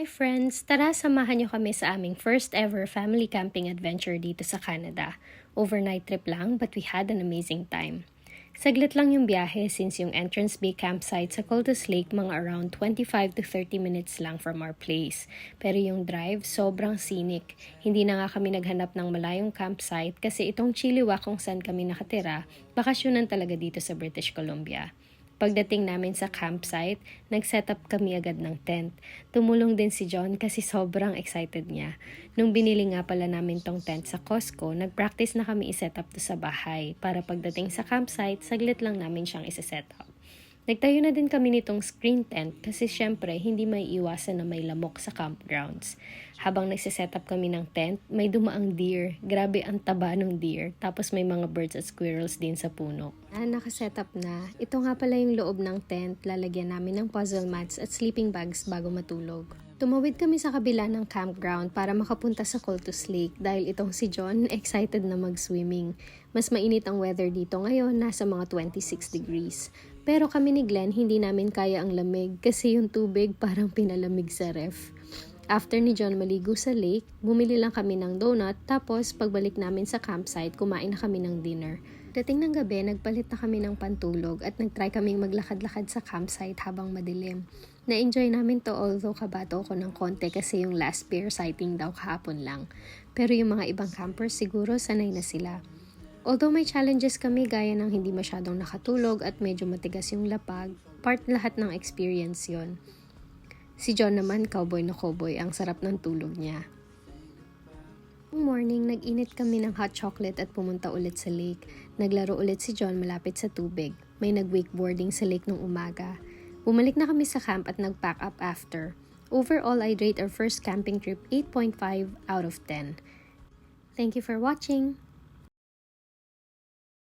friends! Tara, samahan niyo kami sa aming first ever family camping adventure dito sa Canada. Overnight trip lang but we had an amazing time. Saglit lang yung biyahe since yung Entrance Bay campsite sa Cultus Lake mga around 25 to 30 minutes lang from our place. Pero yung drive, sobrang scenic. Hindi na nga kami naghanap ng malayong campsite kasi itong Chilliwack kung saan kami nakatira, bakasyonan talaga dito sa British Columbia. Pagdating namin sa campsite, nag-set up kami agad ng tent. Tumulong din si John kasi sobrang excited niya. Nung binili nga pala namin tong tent sa Costco, nag-practice na kami i-set up to sa bahay para pagdating sa campsite, saglit lang namin siyang i-set up. Nagtayo na din kami nitong screen tent kasi syempre hindi may iwasan na may lamok sa campgrounds. Habang nagsiset up kami ng tent, may dumaang deer. Grabe ang taba ng deer. Tapos may mga birds at squirrels din sa puno. Nakaset up na. Ito nga pala yung loob ng tent. Lalagyan namin ng puzzle mats at sleeping bags bago matulog. Tumawid kami sa kabila ng campground para makapunta sa Cultus Lake dahil itong si John excited na mag-swimming. Mas mainit ang weather dito ngayon, nasa mga 26 degrees. Pero kami ni Glenn hindi namin kaya ang lamig kasi yung tubig parang pinalamig sa ref. After ni John maligo sa lake, bumili lang kami ng donut tapos pagbalik namin sa campsite, kumain na kami ng dinner. Dating ng gabi, nagpalit na kami ng pantulog at nagtry kaming maglakad-lakad sa campsite habang madilim. Na-enjoy namin to although kabato ko ng konti kasi yung last bear sighting daw kahapon lang. Pero yung mga ibang campers siguro sanay na sila. Although may challenges kami gaya ng hindi masyadong nakatulog at medyo matigas yung lapag, part lahat ng experience yon. Si John naman, cowboy na cowboy, ang sarap ng tulog niya. Morning, nag-init kami ng hot chocolate at pumunta ulit sa lake. Naglaro ulit si John malapit sa tubig. May nag-wakeboarding sa lake nung umaga. Bumalik na kami sa camp at nag-pack up after. Overall, I'd rate our first camping trip 8.5 out of 10. Thank you for watching!